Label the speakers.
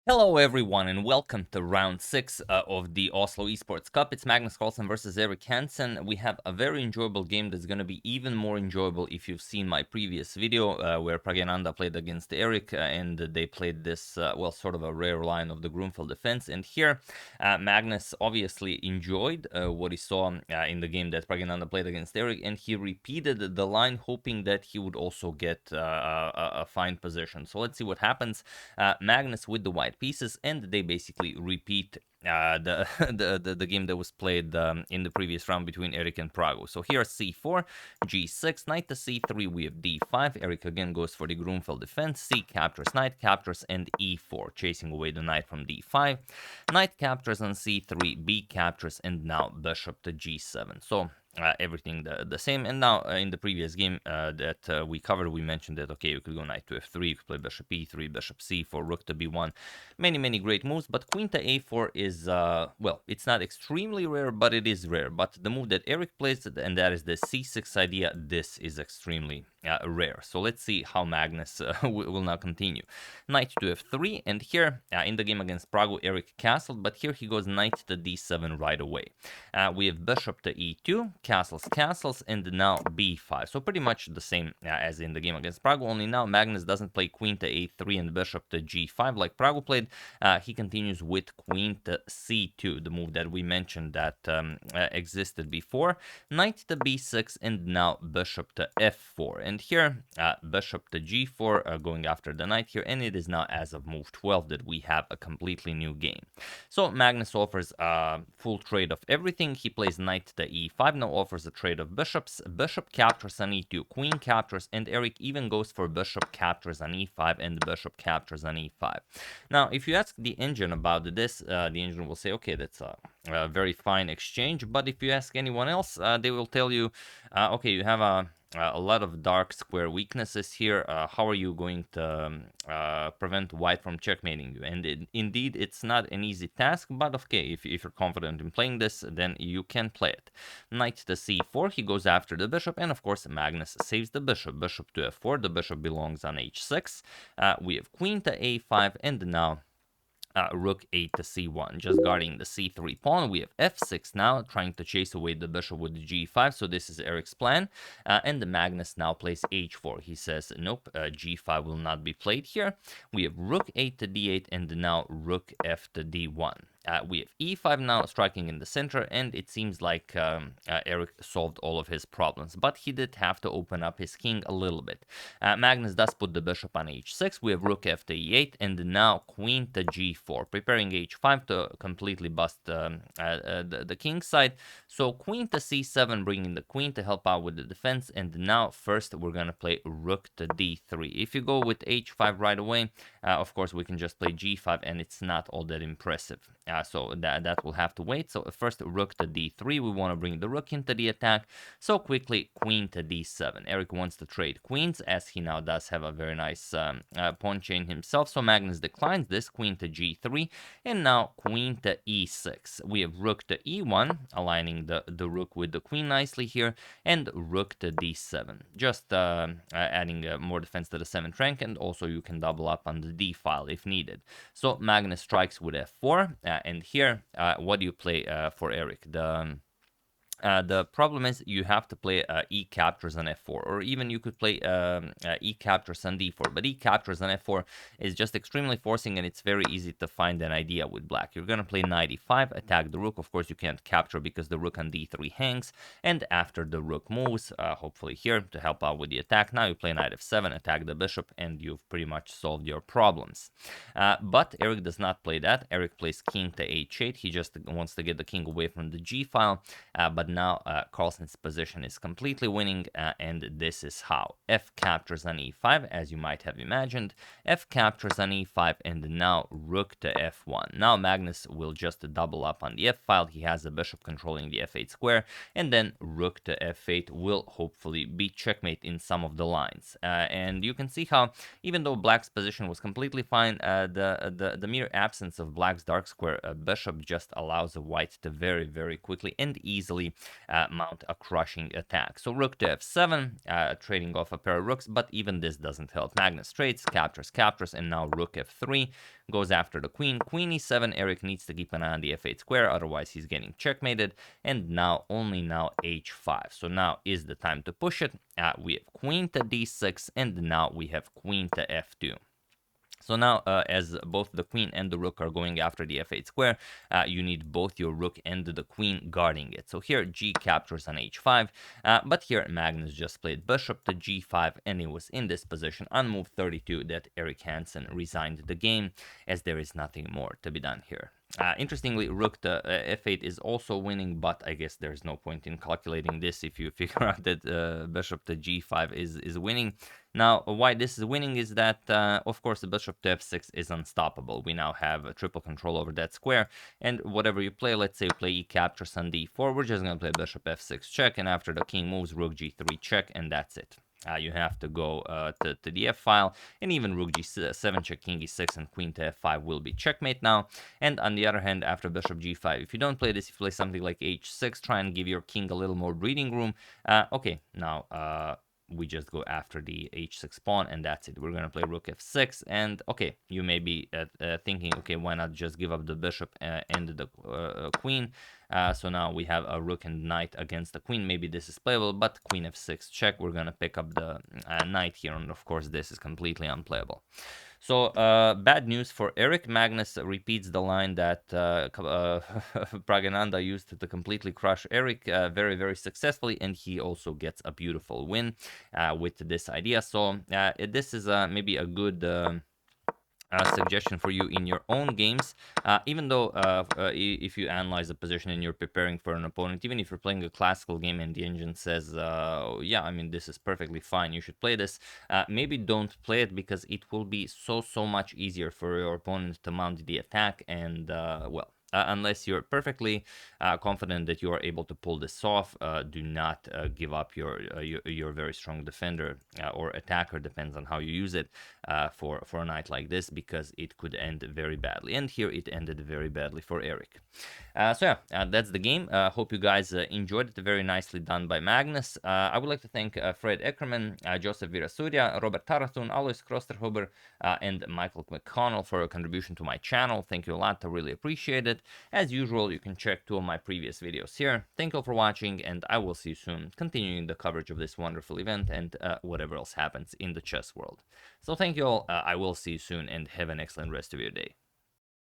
Speaker 1: Hello everyone and welcome to round 6 of the Oslo Esports Cup. It's Magnus Carlsen versus Erik Hansen. We have a very enjoyable game that's going to be even more enjoyable if you've seen my previous video where Praggnanandhaa played against Erik and they played this, well, sort of a rare line of the Gruenfeld defense. And here Magnus obviously enjoyed what he saw in the game that Praggnanandhaa played against Erik, and he repeated the line hoping that he would also get a fine position. So let's see what happens. Magnus with the white pieces, and they basically repeat the game that was played in the previous round between Erik and Praggu. So here c4, g6, knight to c3, we have d5. Erik again goes for the Gruenfeld defense. C captures, knight captures, and e4, chasing away the knight from d5. Knight captures on c3, b captures, and now bishop to g7. So everything the same. And now in the previous game that we covered, we mentioned that, okay, you could go knight to f3, you could play bishop e3, bishop c4, rook to b1. Many great moves, but queen to a4 is, well, it's not extremely rare, but it is rare. But the move that Erik plays, and that is the c6 idea, this is extremely rare. So let's see how Magnus will now continue. Knight to f3, and here in the game against Praggu, Erik castled, but here he goes knight to d7 right away. We have bishop to e2, castles, and now b5. So pretty much the same as in the game against Praggu, only now Magnus doesn't play queen to a3 and bishop to g5 like Praggu played. He continues with queen to c2, the move that we mentioned that existed before. Knight to b6, and now bishop to f4. And here, bishop to g4, going after the knight here, and it is now as of move 12 that we have a completely new game. So Magnus offers a full trade of everything. He plays knight to e5, now offers a trade of bishops. Bishop captures on e2, queen captures, and Erik even goes for bishop captures on e5 and bishop captures on e5. Now, if you ask the engine about this, the engine will say, okay, that's a very fine exchange. But if you ask anyone else, they will tell you, okay, you have a lot of dark square weaknesses here. How are you going to prevent white from checkmating you? And indeed, it's not an easy task, but okay, if you're confident in playing this, then you can play it. Knight to c4, he goes after the bishop, and of course, Magnus saves the bishop. Bishop to f4, the bishop belongs on h6. We have queen to a5, and now rook 8 to c1, just guarding the c3 pawn. We have f6 now, trying to chase away the bishop with the g5, so this is Erik's plan. And the Magnus now plays h4. He says, nope, g5 will not be played here. We have rook 8 to d8, and now rook f to d1. We have e5 now striking in the center, and it seems like Erik solved all of his problems, but he did have to open up his king a little bit. Magnus does put the bishop on h6. We have rook f to e8, and now queen to g4, preparing h5 to completely bust the king side. So queen to c7, bringing the queen to help out with the defense, and now first we're going to play rook to d3. If you go with h5 right away, of course we can just play g5, and it's not all that impressive. So that will have to wait. So first rook to d3, we want to bring the rook into the attack. So quickly queen to d7. Erik wants to trade queens, as he now does have a very nice pawn chain himself. So Magnus declines this, queen to g3, and now queen to e6. We have rook to e1, aligning the rook with the queen nicely here, and rook to d7, just adding more defense to the 7th rank, and also you can double up on the d file if needed. So Magnus strikes with f4. And here, what do you play for Erik? The problem is you have to play e captures on f4, or even you could play e captures on d4, but e captures on f4 is just extremely forcing, and it's very easy to find an idea with black. You're going to play knight e5, attack the rook. Of course, you can't capture because the rook on d3 hangs, and after the rook moves, hopefully here to help out with the attack, now you play knight f7, attack the bishop, and you've pretty much solved your problems. But Erik does not play that. Erik plays king to h8. He just wants to get the king away from the g file, but now Carlsen's position is completely winning, and this is how. F captures on e5, as you might have imagined. F captures on e5, and now rook to f1. Now Magnus will just double up on the f file. He has the bishop controlling the f8 square, and then rook to f8 will hopefully be checkmate in some of the lines. And you can see how, even though black's position was completely fine, the mere absence of black's dark square bishop just allows the white to very quickly and easily mount a crushing attack. So rook to f7, trading off a pair of rooks, but even this doesn't help. Magnus trades, captures, and now rook f3 goes after the queen. Queen e7, Eric needs to keep an eye on the f8 square, otherwise he's getting checkmated. And now, only now, h5. So now is the time to push it. We have queen to d6, and now we have queen to f2. So now, as both the queen and the rook are going after the f8 square, you need both your rook and the queen guarding it. So here, g captures on h5, but here Magnus just played bishop to g5, and it was in this position on move 32 that Eric Hansen resigned the game, as there is nothing more to be done here. Interestingly, rook to f8 is also winning, but I guess there's no point in calculating this if you figure out that bishop to g5 is winning. Now, why this is winning is that, of course, the bishop to f6 is unstoppable. We now have a triple control over that square, and whatever you play, let's say you play e captures on d4, we're just going to play bishop f6 check, and after the king moves, rook g3 check, and that's it. You have to go to the f file, and even rook g7 check, king e6, and queen to f5 will be checkmate now. And on the other hand, after bishop g5, if you don't play this, if you play something like h6, try and give your king a little more breathing room. Okay, now we just go after the h6 pawn, and that's it. We're going to play rook f6, and okay, you may be thinking, okay, why not just give up the bishop and the queen? So now we have a rook and knight against the queen. Maybe this is playable, but queen f6 check. We're going to pick up the knight here, and of course this is completely unplayable. So bad news for Eric. Magnus repeats the line that Praggnanandhaa used to completely crush Eric very, very successfully, and he also gets a beautiful win with this idea. So this is maybe a good suggestion for you in your own games, even though if you analyze the position and you're preparing for an opponent, even if you're playing a classical game and the engine says, yeah, I mean, this is perfectly fine, you should play this, maybe don't play it, because it will be so much easier for your opponent to mount the attack, and well, unless you're perfectly confident that you are able to pull this off, do not give up your very strong defender or attacker, depends on how you use it, for a night like this, because it could end very badly. And here it ended very badly for Eric. So yeah, that's the game. Hope you guys enjoyed it. Very nicely done by Magnus. I would like to thank Fred Eckerman, Joseph Virasuria, Robert Taratun, Alois Krosterhuber, and Michael McConnell for a contribution to my channel. Thank you a lot. I really appreciate it. As usual, you can check 2 of my previous videos here. Thank you all for watching, and I will see you soon, continuing the coverage of this wonderful event and whatever else happens in the chess world. So thank you all. I will see you soon, and have an excellent rest of your day.